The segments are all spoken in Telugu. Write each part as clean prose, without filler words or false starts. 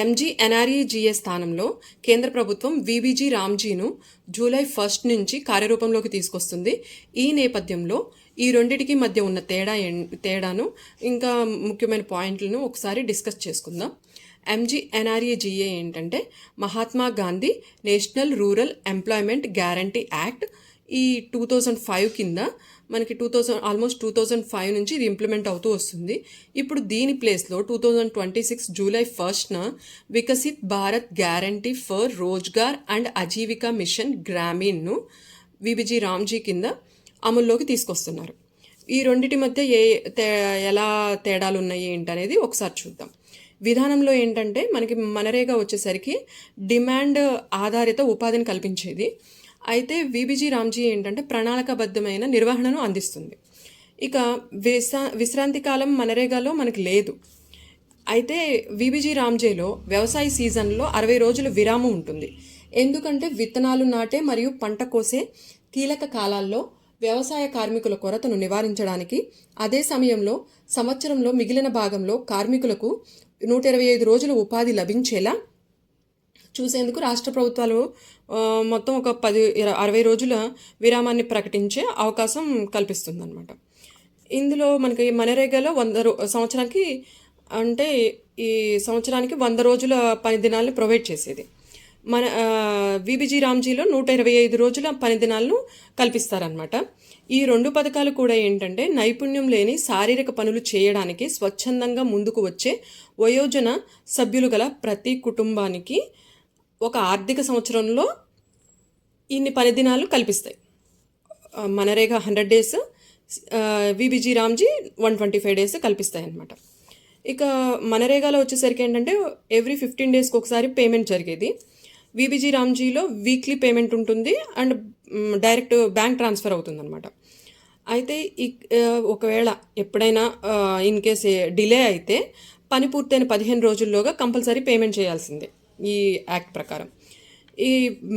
ఎంజీఎన్ఆర్ఈజీఏ స్థానంలో కేంద్ర ప్రభుత్వం వీబీజీ రామ్జీను జూలై 1 నుంచి కార్యరూపంలోకి తీసుకొస్తుంది. ఈ నేపథ్యంలో ఈ రెండిటికి మధ్య ఉన్న తేడాను ఇంకా ముఖ్యమైన పాయింట్లను ఒకసారి డిస్కస్ చేసుకుందాం. ఎంజీఎన్ఆర్ఈజీఏ ఏంటంటే Mahatma Gandhi national rural employment guarantee act. ఈ 2005 కింద మనకి ఆల్మోస్ట్ 2005 నుంచి ఇది ఇంప్లిమెంట్ అవుతూ వస్తుంది. ఇప్పుడు దీని ప్లేస్లో 2026 జూలై 1న Viksit Bharat guarantee for Rozgar and Ajeevika mission గ్రామీణ్ను విబిజీ రామ్జీ కింద అమల్లోకి తీసుకొస్తున్నారు. ఈ రెండిటి మధ్య ఎలా తేడాలు ఉన్నాయి ఏంటనేది ఒకసారి చూద్దాం. విధానంలో ఏంటంటే మనకి మనరేగా వచ్చేసరికి డిమాండ్ ఆధారిత ఉపాధిని కల్పించేది. అయితే వీబీజీ రామ్జీ ఏంటంటే ప్రణాళికాబద్ధమైన నిర్వహణను అందిస్తుంది. ఇక విశ్రాంతి కాలం మనరేగాలో మనకి లేదు. అయితే వీబీజీ రామ్జీలో వ్యవసాయ సీజన్లో 60 రోజుల విరామం ఉంటుంది. ఎందుకంటే విత్తనాలు నాటే మరియు పంట కోసే కీలక కాలాల్లో వ్యవసాయ కార్మికుల కొరతను నివారించడానికి, అదే సమయంలో సంవత్సరంలో మిగిలిన భాగంలో కార్మికులకు 125 రోజుల ఉపాధి లభించేలా చూసేందుకు రాష్ట్ర ప్రభుత్వాలు మొత్తం ఒక 60 రోజుల విరామాన్ని ప్రకటించే అవకాశం కల్పిస్తుందన్నమాట. ఇందులో మనకి మనరేగాలో సంవత్సరానికి అంటే ఈ సంవత్సరానికి 100 రోజుల పని దినాలను ప్రొవైడ్ చేసేది. మన వీబీజీ రామ్జీలో 125 రోజుల పని దినాలను కల్పిస్తారనమాట. ఈ రెండు పథకాలు కూడా ఏంటంటే నైపుణ్యం లేని శారీరక పనులు చేయడానికి స్వచ్ఛందంగా ముందుకు వచ్చే వయోజన సభ్యులు గల ప్రతి కుటుంబానికి ఒక ఆర్థిక సంవత్సరంలో ఇన్ని పని దినాలు కల్పిస్తాయి. MNREGA 100 days, VBG Ramji 125 days కల్పిస్తాయి అన్నమాట. ఇక మనరేగాలో వచ్చేసరికి ఏంటంటే ఎవ్రీ 15 డేస్కి ఒకసారి పేమెంట్ జరిగేది. వీబీజీ రామ్జీలో వీక్లీ పేమెంట్ ఉంటుంది అండ్ డైరెక్ట్ బ్యాంక్ ట్రాన్స్ఫర్ అవుతుందన్నమాట. అయితే ఒకవేళ ఎప్పుడైనా ఇన్ కేస్ డిలే అయితే పని పూర్తయిన 15 రోజుల్లోగా కంపల్సరీ పేమెంట్ చేయాల్సిందే ఈ యాక్ట్ ప్రకారం. ఈ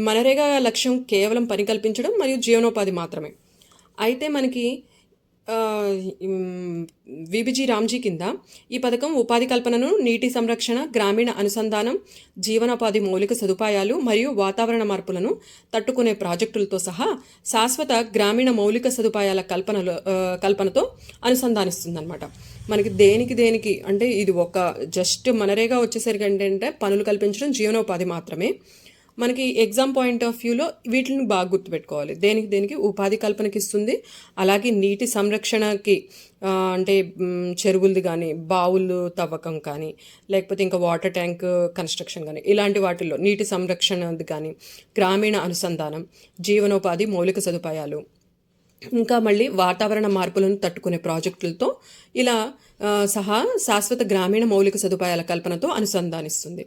మనరేగా లక్ష్యం కేవలం పని కల్పించడం మరియు జీవనోపాధి మాత్రమే. అయితే మనకి వీబీజీ రామ్జీ కింద ఈ పథకం ఉపాధి కల్పనను, నీటి సంరక్షణ, గ్రామీణ అనుసంధానం, జీవనోపాధి మౌలిక సదుపాయాలు మరియు వాతావరణ మార్పులను తట్టుకునే ప్రాజెక్టులతో సహా శాశ్వత గ్రామీణ మౌలిక సదుపాయాల కల్పనతో అనుసంధానిస్తుందన్నమాట. మనకి దేనికి అంటే ఇది ఒక జస్ట్ మనరేగా వచ్చేసరికి ఏంటంటే పనులు కల్పించడం, జీవనోపాధి మాత్రమే. మనకి ఎగ్జామ్ పాయింట్ ఆఫ్ వ్యూలో వీటిని బాగా గుర్తుపెట్టుకోవాలి. దేనికి ఉపాధి కల్పనకి ఇస్తుంది, అలాగే నీటి సంరక్షణకి అంటే చెరువులది కానీ, బావులు తవ్వకం కానీ, లేకపోతే ఇంకా వాటర్ ట్యాంక్ కన్స్ట్రక్షన్ కానీ, ఇలాంటి వాటిల్లో నీటి సంరక్షణది కానీ, గ్రామీణ అనుసంధానం, జీవనోపాధి మౌలిక సదుపాయాలు, ఇంకా మళ్ళీ వాతావరణ మార్పులను తట్టుకునే ప్రాజెక్టులతో ఇలా సహా శాశ్వత గ్రామీణ మౌలిక సదుపాయాల కల్పనతో అనుసంధానిస్తుంది.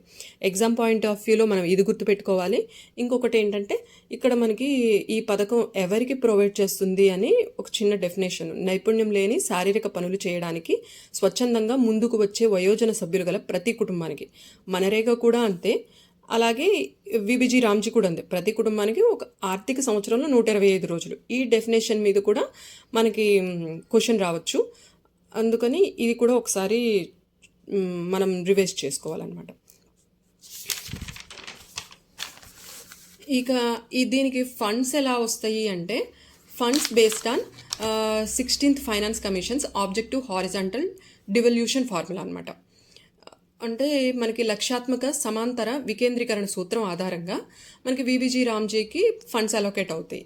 ఎగ్జామ్ పాయింట్ ఆఫ్ వ్యూలో మనం ఇది గుర్తుపెట్టుకోవాలి. ఇంకొకటి ఏంటంటే ఇక్కడ మనకి ఈ పథకం ఎవరికి ప్రొవైడ్ చేస్తుంది అని ఒక చిన్న డెఫినేషన్. నైపుణ్యం లేని శారీరక పనులు చేయడానికి స్వచ్ఛందంగా ముందుకు వచ్చే వయోజన సభ్యులు గల ప్రతి కుటుంబానికి. మనరేగా కూడా అంతే, అలాగే వీబీజీ రామ్జీ కూడా అంతే. ప్రతి కుటుంబానికి ఒక ఆర్థిక సంవత్సరంలో 125 రోజులు. ఈ డెఫినేషన్ మీద కూడా మనకి క్వశ్చన్ రావచ్చు. అందుకని ఇది కూడా ఒకసారి మనం రివైజ్ చేసుకోవాలన్నమాట. ఇక దీనికి ఫండ్స్ ఎలా వస్తాయి అంటే funds based on 16th finance commissions objective horizontal devolution formula అనమాట. అంటే మనకి లక్ష్యాత్మక సమాంతర వికేంద్రీకరణ సూత్రం ఆధారంగా మనకి వీబీజీ రామ్జీకి ఫండ్స్ అలొకేట్ అవుతాయి.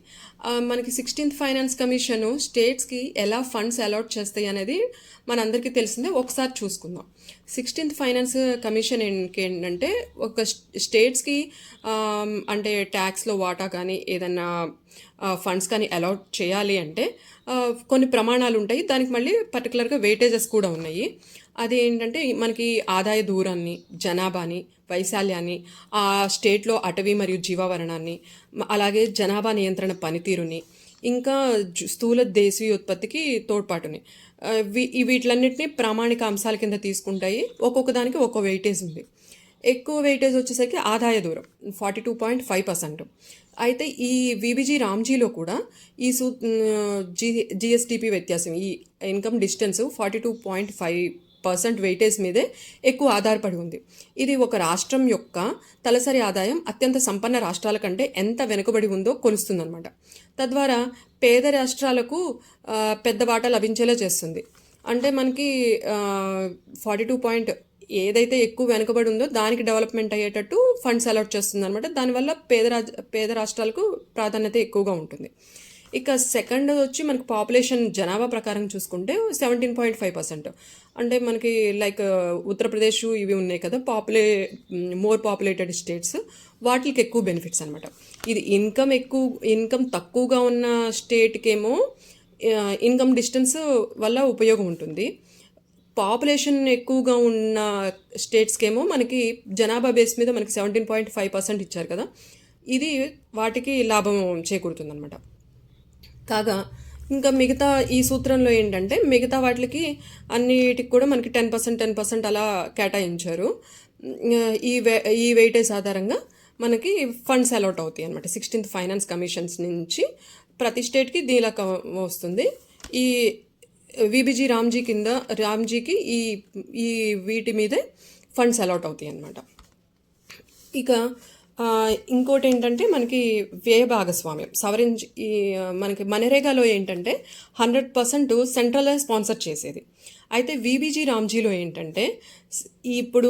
మనకి 16th ఫైనాన్స్ కమిషన్ స్టేట్స్కి ఎలా ఫండ్స్ అలాట్ చేస్తాయి అనేది మనందరికీ తెలిసిందే. ఒకసారి చూసుకుందాం. 16th ఫైనాన్స్ కమిషన్ ఏంటంటే ఒక స్టేట్స్కి అంటే ట్యాక్స్లో వాటా కానీ ఏదన్నా ఫండ్స్ కానీ అలాట్ చేయాలి అంటే కొన్ని ప్రమాణాలు ఉంటాయి. దానికి మళ్ళీ పర్టికులర్గా వెయిటేజెస్ కూడా ఉన్నాయి. అది ఏంటంటే మనకి ఆదాయ దూరాన్ని, జనాభాని, వైశాల్యాన్ని, ఆ స్టేట్లో అటవీ మరియు జీవావరణాన్ని, అలాగే జనాభా నియంత్రణ పనితీరుని, ఇంకా స్థూల దేశీయ ఉత్పత్తికి తోడ్పాటుని, వీటిలన్నింటినీ ప్రామాణిక అంశాల కింద తీసుకుంటాయి. ఒక్కొక్క దానికి ఒక్కో వెయిటేజ్ ఉంది. ఎక్కువ వెయిటేజ్ వచ్చేసరికి ఆదాయ దూరం 42.5%. అయితే ఈ వీబీజీ రామ్జీలో కూడా ఈ జిఎస్టిపి వ్యత్యాసం, ఈ ఇన్కమ్ డిస్టెన్స్ 42.5 పర్సెంట్ వెయిటేజ్ మీదే ఎక్కువ ఆధారపడి ఉంది. ఇది ఒక రాష్ట్రం యొక్క తలసరి ఆదాయం అత్యంత సంపన్న రాష్ట్రాల కంటే ఎంత వెనుకబడి ఉందో కొలుస్తుందన్నమాట. తద్వారా పేద రాష్ట్రాలకు పెద్ద వాటా లభించేలా చేస్తుంది. అంటే మనకి 42 ఏదైతే ఎక్కువ వెనుకబడి ఉందో దానికి డెవలప్మెంట్ అయ్యేటట్టు ఫండ్స్ అలాట్ చేస్తుంది అనమాట. దానివల్ల పేద రాష్ట్రాలకు ప్రాధాన్యత ఎక్కువగా ఉంటుంది. ఇక సెకండ్ వచ్చి మనకి పాపులేషన్ జనాభా ప్రకారం చూసుకుంటే 17.5%. అంటే మనకి లైక్ ఉత్తరప్రదేశ్ ఇవి ఉన్నాయి కదా, మోర్ పాపులేటెడ్ స్టేట్స్, వాటికి ఎక్కువ బెనిఫిట్స్ అనమాట. ఇది ఇన్కమ్ తక్కువగా ఉన్న స్టేట్కేమో ఇన్కమ్ డిస్టెన్స్ వల్ల ఉపయోగం ఉంటుంది. పాపులేషన్ ఎక్కువగా ఉన్న స్టేట్స్కేమో మనకి జనాభా బేస్ మీద మనకి 17.5% ఇచ్చారు కదా, ఇది వాటికి లాభం చేకూరుతుందన్నమాట. కాగా ఇంకా మిగతా ఈ సూత్రంలో ఏంటంటే మిగతా వాటికి అన్నిటికి కూడా మనకి 10% అలా కేటాయించారు. ఈ వెయిటేజ్ ఆధారంగా మనకి ఫండ్స్ అలాట్ అవుతాయి అనమాట. 16th ఫైనాన్స్ కమిషన్స్ నుంచి ప్రతి స్టేట్కి దీనిలా వస్తుంది. ఈ విబిజీ రామ్జీకి ఈ వీటి మీదే ఫండ్స్ అలాట్ అవుతాయి అన్నమాట. ఇక ఇంకోటి ఏంటంటే మనకి వ్యయ భాగస్వామ్యం మనకి మనరేగాలో ఏంటంటే 100% సెంట్రల్ స్పాన్సర్ చేసేది. అయితే విబిజీ రామ్జీలో ఏంటంటే ఇప్పుడు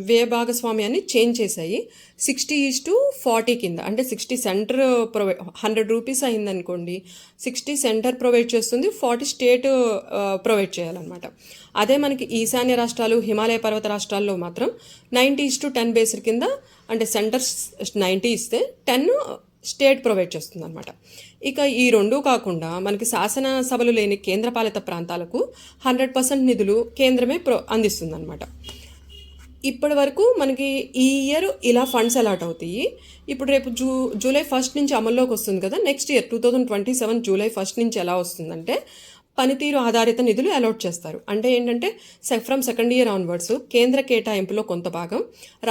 వ్యయ భాగస్వామ్యాన్ని చేంజ్ చేశాయి. 60:40 కింద, అంటే 60 సెంటర్ 100 రూపీస్ అయిందనుకోండి, 60 సెంటర్ ప్రొవైడ్ చేస్తుంది, 40 స్టేట్ ప్రొవైడ్ చేయాలన్నమాట. అదే మనకి ఈశాన్య రాష్ట్రాలు, హిమాలయ పర్వత రాష్ట్రాల్లో మాత్రం 90:10 బేసిస్ కింద, అంటే సెంటర్ 90 ఇస్తే 10 స్టేట్ ప్రొవైడ్ చేస్తుంది అనమాట. ఇక ఈ రెండూ కాకుండా మనకి శాసనసభలు లేని కేంద్రపాలిత ప్రాంతాలకు 100% నిధులు కేంద్రమే అందిస్తుంది అనమాట. ఇప్పటి వరకు మనకి ఈ ఇయర్ ఇలా ఫండ్స్ అలాట్ అవుతాయి. ఇప్పుడు రేపు జూలై 1 నుంచి అమల్లోకి వస్తుంది కదా, నెక్స్ట్ ఇయర్ 2027 జూలై 1 నుంచి ఎలా వస్తుందంటే పనితీరు ఆధారిత నిధులు అలాట్ చేస్తారు. అంటే ఏంటంటే ఫ్రమ్ సెకండ్ ఇయర్ ఆన్వర్డ్స్ కేంద్ర కేటాయింపులో కొంత భాగం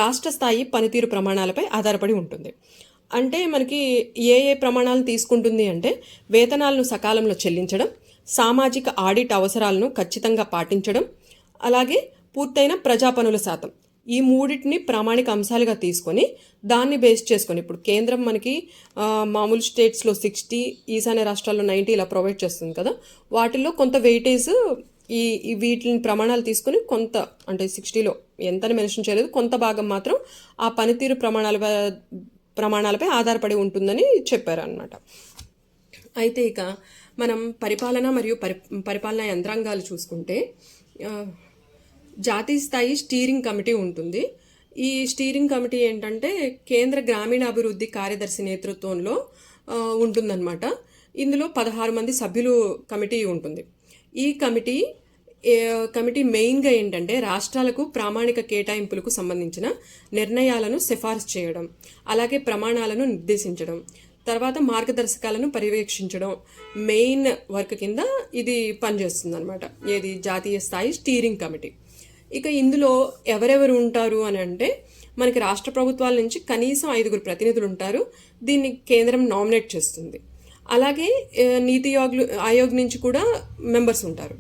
రాష్ట్ర స్థాయి పనితీరు ప్రమాణాలపై ఆధారపడి ఉంటుంది. అంటే మనకి ఏ ప్రమాణాలను తీసుకుంటుంది అంటే వేతనాలను సకాలంలో చెల్లించడం, సామాజిక ఆడిట్ అవసరాలను ఖచ్చితంగా పాటించడం, అలాగే పూర్తయిన ప్రజా పనుల శాతం, ఈ మూడింటిని ప్రామాణిక అంశాలుగా తీసుకొని దాన్ని బేస్ చేసుకొని ఇప్పుడు కేంద్రం మనకి మామూలు స్టేట్స్లో 60, ఈశాన్య రాష్ట్రాల్లో 90 ఇలా ప్రొవైడ్ చేస్తుంది కదా, వాటిల్లో కొంత వెయిటేజ్ వీటిని ప్రమాణాలు తీసుకుని కొంత, అంటే 60లో ఎంతని మెన్షన్ చేయలేదు, కొంత భాగం మాత్రం ఆ పనితీరు ప్రమాణాలపై ఆధారపడి ఉంటుందని చెప్పారు అన్నమాట. అయితే ఇక మనం పరిపాలన మరియు పరిపాలనా యంత్రాంగాలు చూసుకుంటే జాతీయ స్థాయి స్టీరింగ్ కమిటీ ఉంటుంది. ఈ స్టీరింగ్ కమిటీ ఏంటంటే కేంద్ర గ్రామీణాభివృద్ధి కార్యదర్శి నేతృత్వంలో ఉంటుందన్నమాట. ఇందులో 16 మంది సభ్యులు కమిటీ ఉంటుంది. ఈ కమిటీ మెయిన్గా ఏంటంటే రాష్ట్రాలకు ప్రామాణిక కేటాయింపులకు సంబంధించిన నిర్ణయాలను సిఫార్సు చేయడం, అలాగే ప్రమాణాలను నిర్దేశించడం, తర్వాత మార్గదర్శకాలను పర్యవేక్షించడం మెయిన్ వర్క్ కింద ఇది పనిచేస్తుంది అనమాట. ఏది జాతీయ స్థాయి స్టీరింగ్ కమిటీ. ఇక ఇందులో ఎవరెవరు ఉంటారు అని అంటే మనకి రాష్ట్ర ప్రభుత్వాల నుంచి కనీసం 5 ప్రతినిధులు ఉంటారు. దీన్ని కేంద్రం నామినేట్ చేస్తుంది. అలాగే నీతి ఆయోగ్ నుంచి కూడా మెంబర్స్ ఉంటారు.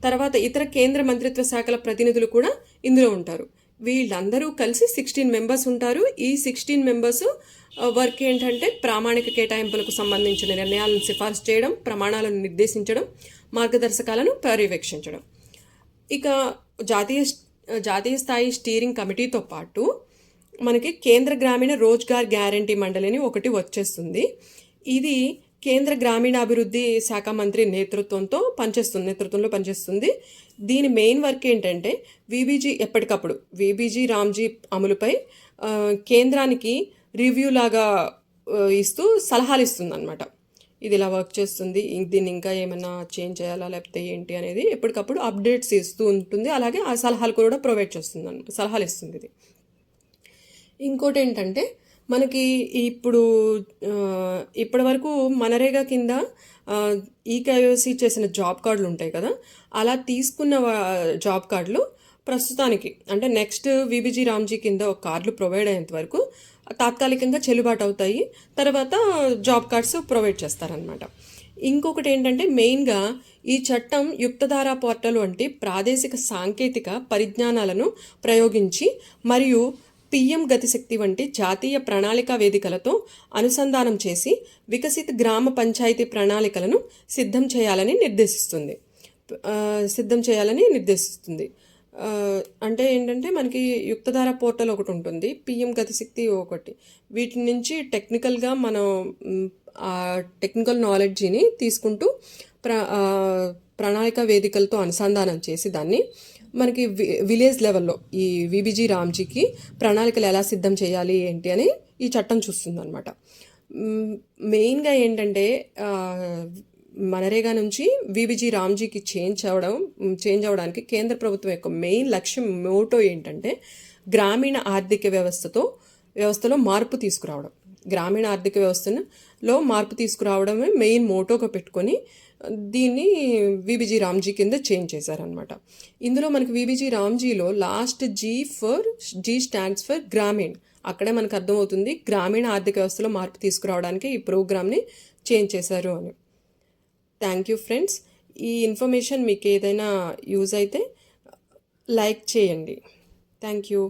తర్వాత ఇతర కేంద్ర మంత్రిత్వ శాఖల ప్రతినిధులు కూడా ఇందులో ఉంటారు. వీళ్ళందరూ కలిసి 16 మెంబర్స్ ఉంటారు. ఈ 16 మెంబర్స్ వర్క్ ఏంటంటే ప్రామాణిక కేటాయింపులకు సంబంధించిన నిర్ణయాలను సిఫార్సు చేయడం, ప్రమాణాలను నిర్దేశించడం, మార్గదర్శకాలను పర్యవేక్షించడం. ఇక జాతీయ స్థాయి స్టీరింగ్ కమిటీతో పాటు మనకి కేంద్ర గ్రామీణ రోజ్గార్ గ్యారంటీ మండలి అని ఒకటి వచ్చేస్తుంది. ఇది కేంద్ర గ్రామీణాభివృద్ధి శాఖ మంత్రి నేతృత్వంలో పనిచేస్తుంది. దీని మెయిన్ వర్క్ ఏంటంటే ఎప్పటికప్పుడు విబిజీ రామ్జీ అమలుపై కేంద్రానికి రివ్యూ లాగా ఇస్తూ సలహాలు ఇస్తుంది అనమాట. ఇది ఇలా వర్క్ చేస్తుంది, దీన్ని ఇంకా ఏమైనా చేంజ్ చేయాలా లేకపోతే ఏంటి అనేది ఎప్పటికప్పుడు అప్డేట్స్ ఇస్తూ ఉంటుంది. అలాగే ఆ సలహాలు కూడా ప్రొవైడ్ చేస్తుంది, సలహాలు ఇస్తుంది ఇది. ఇంకోటి ఏంటంటే మనకి ఇప్పటి వరకు మనరేగా కింద ఈకేవైసీ చేసిన జాబ్ కార్డులు ఉంటాయి కదా, అలా తీసుకున్న జాబ్ కార్డులు ప్రస్తుతానికి అంటే నెక్స్ట్ విబిజీ రామ్జీ కింద ఒక కార్డులు ప్రొవైడ్ అయ్యేంత వరకు తాత్కాలికంగా చెల్లుబాటు అవుతాయి. తర్వాత జాబ్ కార్డ్స్ ప్రొవైడ్ చేస్తారనమాట. ఇంకొకటి ఏంటంటే మెయిన్గా ఈ చట్టం యుక్తధార పోర్టల్ వంటి ప్రాదేశిక సాంకేతిక పరిజ్ఞానాలను ప్రయోగించి మరియు పిఎం గతిశక్తి వంటి జాతీయ ప్రణాళికా వేదికలతో అనుసంధానం చేసి వికసిత్ గ్రామ పంచాయతీ ప్రణాళికలను సిద్ధం చేయాలని నిర్దేశిస్తుంది. అంటే ఏంటంటే మనకి యుక్తధార పోర్టల్ ఒకటి ఉంటుంది, పిఎం గతిశక్తి ఒకటి. వీటి నుంచి టెక్నికల్గా మనం ఆ టెక్నికల్ నాలెడ్జిని తీసుకుంటూ ప్రణాళిక వేదికలతో అనుసంధానం చేసి దాన్ని మనకి విలేజ్ లెవెల్లో ఈ విబిజీ రామ్జీకి ప్రణాళికలు ఎలా సిద్ధం చేయాలి ఏంటి అని ఈ చట్టం చూస్తుందన్నమాట. మెయిన్గా ఏంటంటే మనరేగా నుంచి విబిజీ రామ్జీకి చేంజ్ అవడానికి కేంద్ర ప్రభుత్వం యొక్క మెయిన్ లక్ష్యం మోటో ఏంటంటే గ్రామీణ ఆర్థిక వ్యవస్థలో మార్పు తీసుకురావడం. గ్రామీణ ఆర్థిక వ్యవస్థలో మార్పు తీసుకురావడమే మెయిన్ మోటోగా పెట్టుకొని దీన్ని విబిజీ రామ్జీ కింద చేంజ్ చేశారనమాట. ఇందులో మనకి విబిజీ రామ్జీలో last G stands for Gramin. అక్కడే మనకు అర్థమవుతుంది గ్రామీణ ఆర్థిక వ్యవస్థలో మార్పు తీసుకురావడానికి ఈ ప్రోగ్రామ్ని చేంజ్ చేశారు అని. Thank you friends. ఈ ఇన్ఫర్మేషన్ మీకు ఏదైనా యూజ్ అయితే లైక్ చేయండి. Thank you.